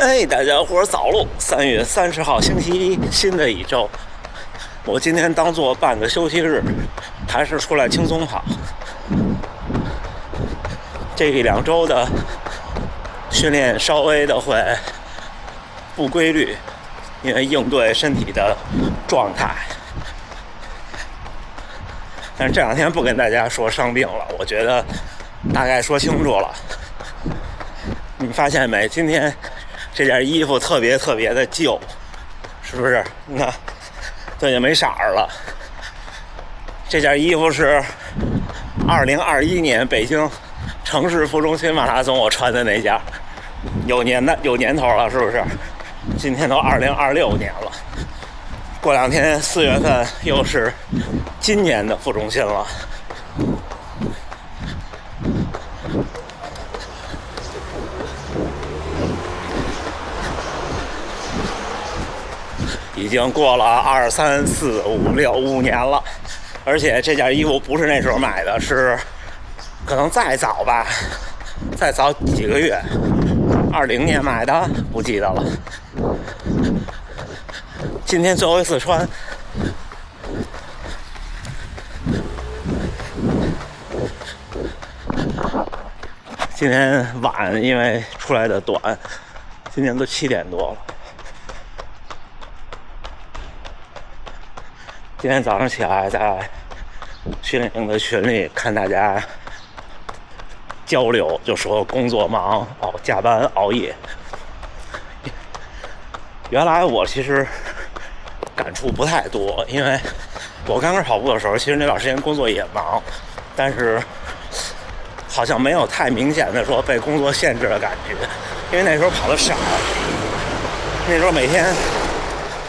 哎，大家伙儿早喽！3月30号星期一，新的一周。我今天当做半个休息日，还是出来轻松跑。这1-2周的训练稍微的会不规律，因为应对身体的状态。但是这2天不跟大家说伤病了，我觉得大概说清楚了。你发现没？今天这件衣服特别的旧，是不是？你看，都已经没色儿了。这件衣服是2021年北京城市副中心马拉松我穿的那件，有年头了，是不是？今天都2026年了，过2天4月份又是今年的副中心了。已经过了2、3、4、5、6、5年了，而且这件衣服不是那时候买的，是可能再早吧，再早几个月，20年买的，不记得了。今天最后一次穿，今天晚，因为出来的短，今天都7点多了。今天早上起来在训练营的群里看大家交流，就说工作忙，加班熬夜。原来我其实感触不太多，因为我刚开始跑步的时候，其实那段时间工作也忙，但是好像没有太明显的说被工作限制的感觉，因为那时候跑得少，那时候每天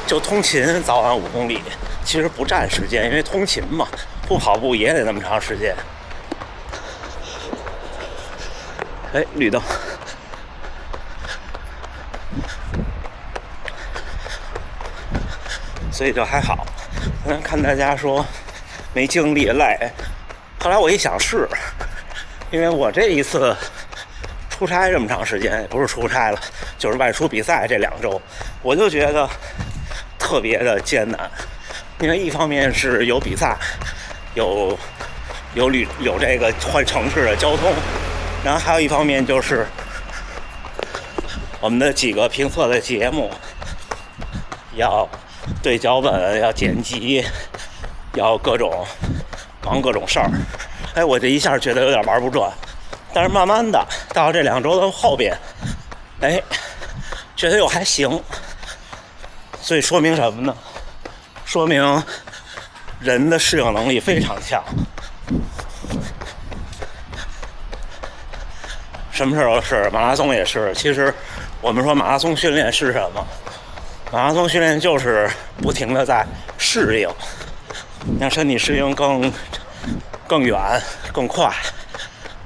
就通勤，早晚5公里。其实不占时间，因为通勤嘛，不跑步也得那么长时间。哎，绿灯。所以就还好。看大家说没精力累，后来我一想是，因为我这一次出差这么长时间，不是出差了，就是外出比赛这2周，我就觉得特别的艰难。因为一方面是有比赛，有这个换城市的交通，然后还有一方面就是我们的几个评测的节目要对脚本，要剪辑，要忙各种事儿。哎，我这一下觉得有点玩不转，但是慢慢的到这2周的后边，哎，觉得又还行。所以说明什么呢？说明人的适应能力非常强。什么时候是马拉松也是。其实我们说马拉松训练是什么？马拉松训练就是不停的在适应，让身体适应更远更快，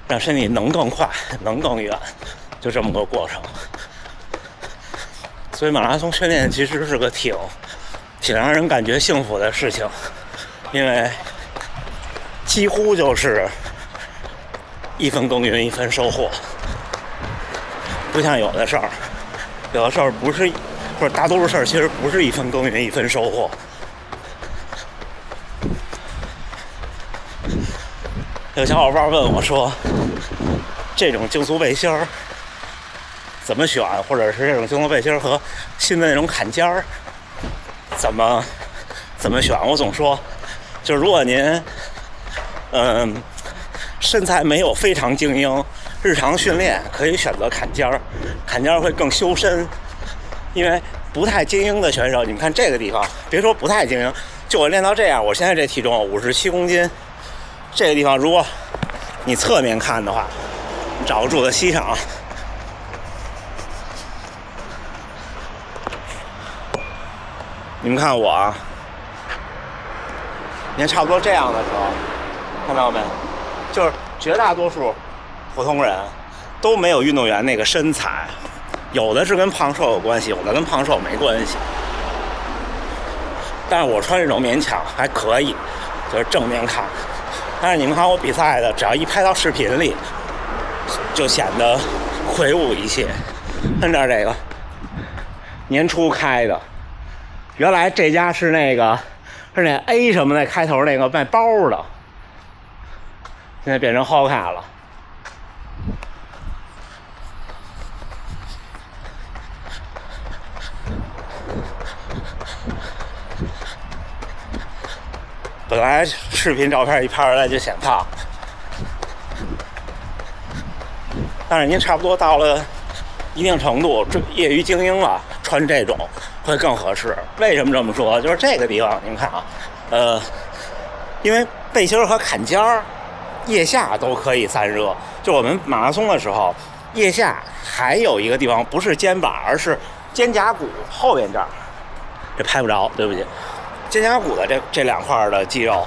让身体能更快能更远，就这么个过程。所以马拉松训练其实是个挺让人感觉幸福的事情，因为几乎就是1分耕耘1分收获，不像有的事儿不是，或者大多数事儿其实不是1分耕耘1分收获。有小伙伴问我说，这种竞速背心儿怎么选，或者是这种竞速背心儿和新的那种坎肩儿怎么选？我总说，就是如果您身材没有非常精英，日常训练可以选择坎肩儿，坎肩儿会更修身。因为不太精英的选手，你们看这个地方，别说不太精英，就我练到这样，我现在这体重57公斤，这个地方如果你侧面看的话，找个柱子吸上，你们看我啊，你看差不多这样的时候，看到没？就是绝大多数普通人都没有运动员那个身材，有的是跟胖瘦有关系，有的跟胖瘦没关系。但是我穿这种勉强还可以，就是正面看。但是你们看我比赛的，只要一拍到视频里，就显得魁梧一些。看这儿这个，年初开的。原来这家是那 A 什么的开头那个卖包的，现在变成 Hoka 了。本来视频照片一拍出来就显胖，但是您差不多到了一定程度，业余精英了，穿这种会更合适。为什么这么说？就是这个地方，您看啊，因为背心和坎肩儿腋下都可以散热。就我们马拉松的时候，腋下还有一个地方不是肩膀，而是肩胛骨后边这儿，这拍不着，对不起。肩胛骨的这两块的肌肉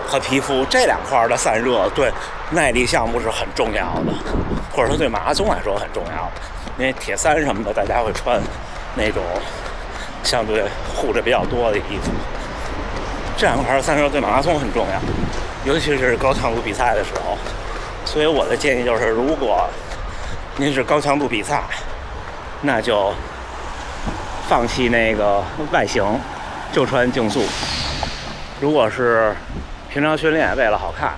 和皮肤，这两块的散热对耐力项目是很重要的，或者说对马拉松来说很重要的。因为铁三什么的，大家会穿那种相对护着比较多的衣服，这两块散热对马拉松很重要，尤其是高强度比赛的时候。所以我的建议就是，如果您是高强度比赛，那就放弃那个外形，就穿竞速。如果是平常训练为了好看，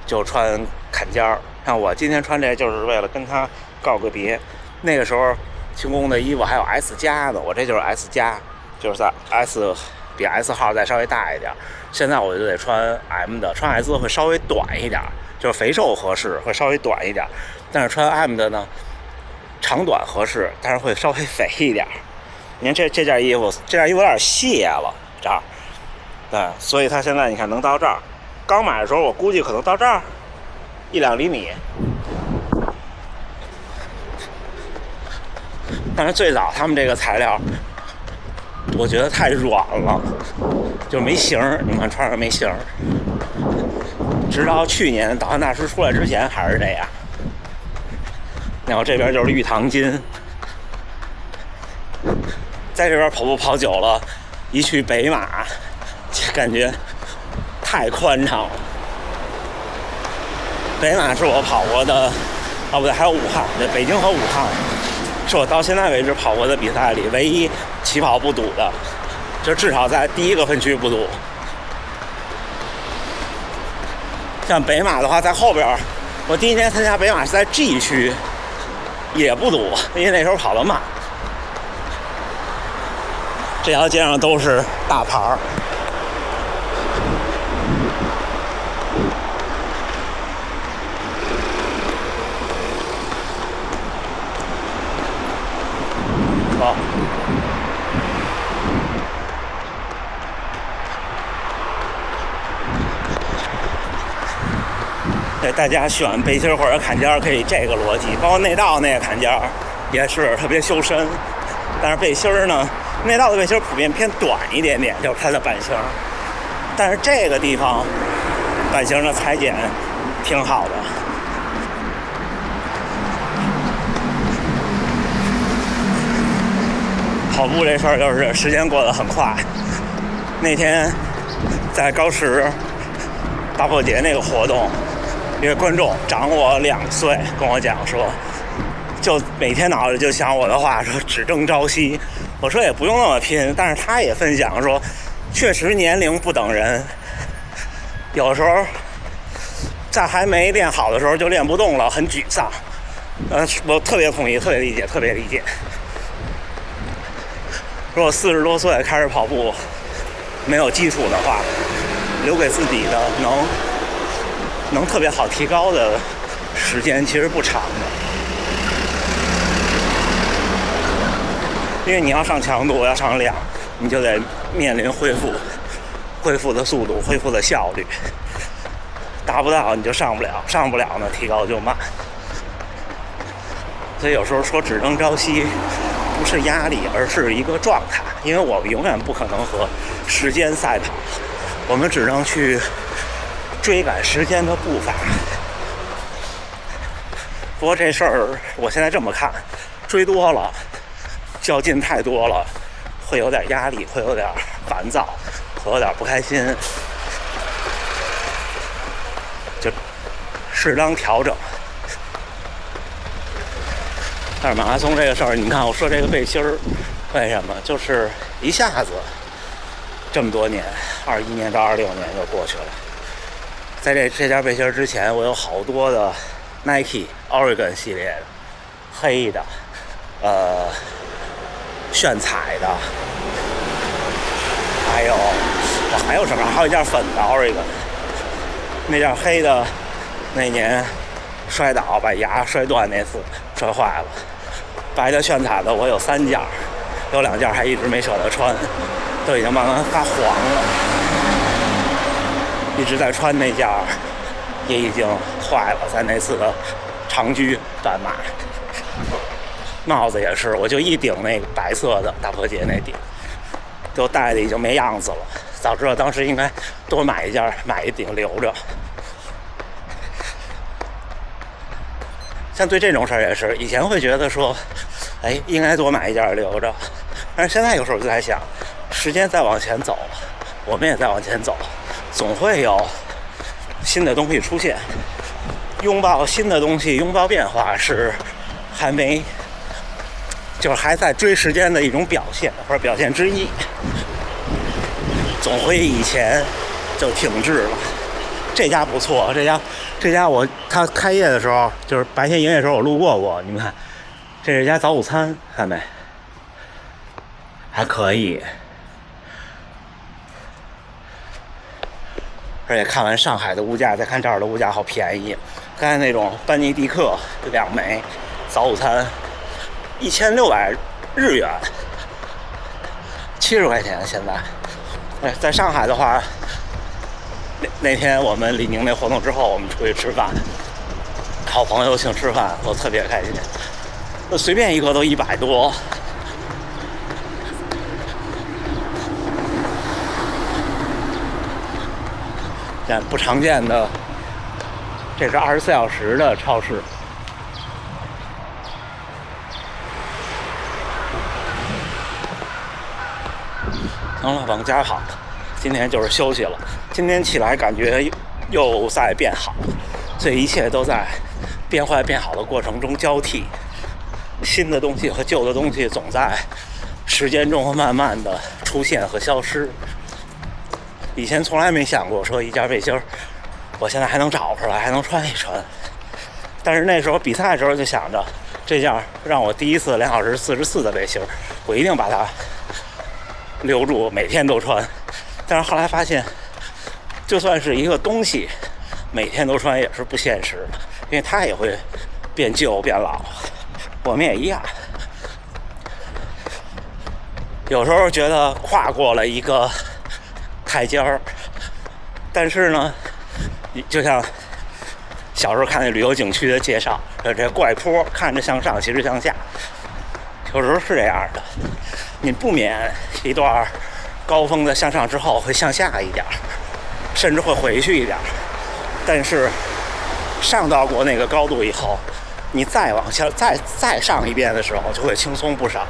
就穿坎肩儿。像我今天穿这就是为了跟他告个别。那个时候轻功的衣服还有 S 加的，我这就是 S 加，就是在 S 比 S 号再稍微大一点。现在我就得穿 M 的，穿 S 会稍微短一点，就是肥瘦合适，会稍微短一点。但是穿 M 的呢，长短合适，但是会稍微肥一点。你看这件衣服有点泄了，这儿，对，所以它现在你看能到这儿。刚买的时候我估计可能到这儿1-2厘米，但是最早他们这个材料，我觉得太软了，就没型儿。你看穿上没型儿，直到去年导弹大师出来之前还是这样。然后这边就是玉堂金。在这边跑步跑久了，一去北马，感觉太宽敞了。北马是我跑过的，不对，还有武汉，对，北京和武汉是我到现在为止跑过的比赛里唯一起跑不堵的，就至少在第一个分区不堵。像北马的话，在后边，我第一年参加北马是在 G 区，也不堵，因为那时候跑得慢。这条街上都是大牌儿，好。对，大家选背心或者坎肩可以这个逻辑，包括内道那个坎肩也是特别修身，但是背心呢？内道的背心普遍偏短一点点，就是它的版型，但是这个地方版型的裁剪挺好的。跑步这事儿就是时间过得很快。那天在高石大破节那个活动，一个观众长我2岁，跟我讲说，就每天脑子就想我的话，说只争朝夕。我说也不用那么拼，但是他也分享说，确实年龄不等人，有时候在还没练好的时候就练不动了，很沮丧。我特别同意，特别理解，特别理解。如果40多岁开始跑步，没有基础的话，留给自己的能特别好提高的时间其实不长的。因为你要上强度，要上量，你就得面临恢复的速度，恢复的效率，达不到你就上不了，上不了呢提高就慢。所以有时候说只争朝夕，不是压力，而是一个状态。因为我们永远不可能和时间赛跑，我们只能去追赶时间的步伐。不过这事儿我现在这么看，追多了，较劲太多了，会有点压力，会有点烦躁，会有点不开心，就适当调整。但是马拉松这个事儿，你看我说这个背心儿，为什么？就是一下子这么多年，21年到26年就过去了。在这件背心儿之前，我有好多的 Nike Oregon 系列的，黑的，炫彩的，还有什么？还有一件粉的 Oregon， 那件黑的，那年摔倒把牙摔断那次摔坏了。白的炫彩的我有3件，有2件还一直没舍得穿，都已经慢慢发黄了。一直在穿那件也已经坏了，在那次的长居断码。帽子也是，我就一顶那个白色的大破节那顶，都戴的已经没样子了。早知道当时应该多买一件，买一顶留着。像对这种事儿也是，以前会觉得说，应该多买一件留着，但是现在有时候就在想，时间再往前走，我们也在往前走，总会有新的东西出现。拥抱新的东西，拥抱变化是还在追时间的一种表现，或者表现之一。总会以前就停滞了。这家不错，这家他开业的时候，就是白天营业的时候我路过，你们看，这是一家早午餐，看没？还可以。而且看完上海的物价，再看这儿的物价好便宜。刚才那种班尼迪克2枚早午餐，1600日元，70块钱现在。在上海的话，那天我们李宁那活动之后，我们出去吃饭，好朋友请吃饭，我特别开心。随便一个都100多。但不常见的，这是24小时的超市。行了，往家跑。今天就是休息了。今天起来感觉又在变好，所以一切都在变坏变好的过程中交替。新的东西和旧的东西总在时间中慢慢的出现和消失。以前从来没想过说一件背心我现在还能找出来，还能穿一穿。但是那时候比赛的时候就想着，这件让我第一次2小时44的背心我一定把它留住，每天都穿。但是后来发现，就算是一个东西，每天都穿也是不现实的，因为它也会变旧变老，我们也一样。有时候觉得跨过了一个台阶儿，但是呢，就像小时候看那旅游景区的介绍，这怪坡看着向上，其实向下，有时候是这样的。你不免一段高峰的向上之后会向下一点，甚至会回去一点，但是上到过那个高度以后，你再往下再上一遍的时候就会轻松不少。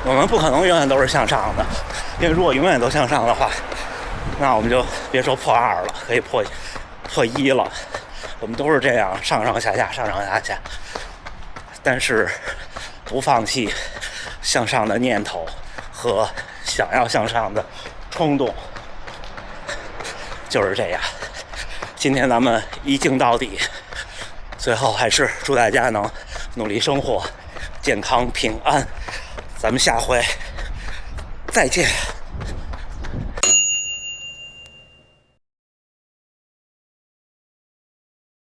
我们不可能永远都是向上的，因为如果永远都向上的话，那我们就别说破2了，可以破1了。我们都是这样上上下下，上上下下，但是不放弃向上的念头和想要向上的冲动，就是这样。今天咱们一镜到底，最后还是祝大家能努力生活，健康平安。咱们下回再见。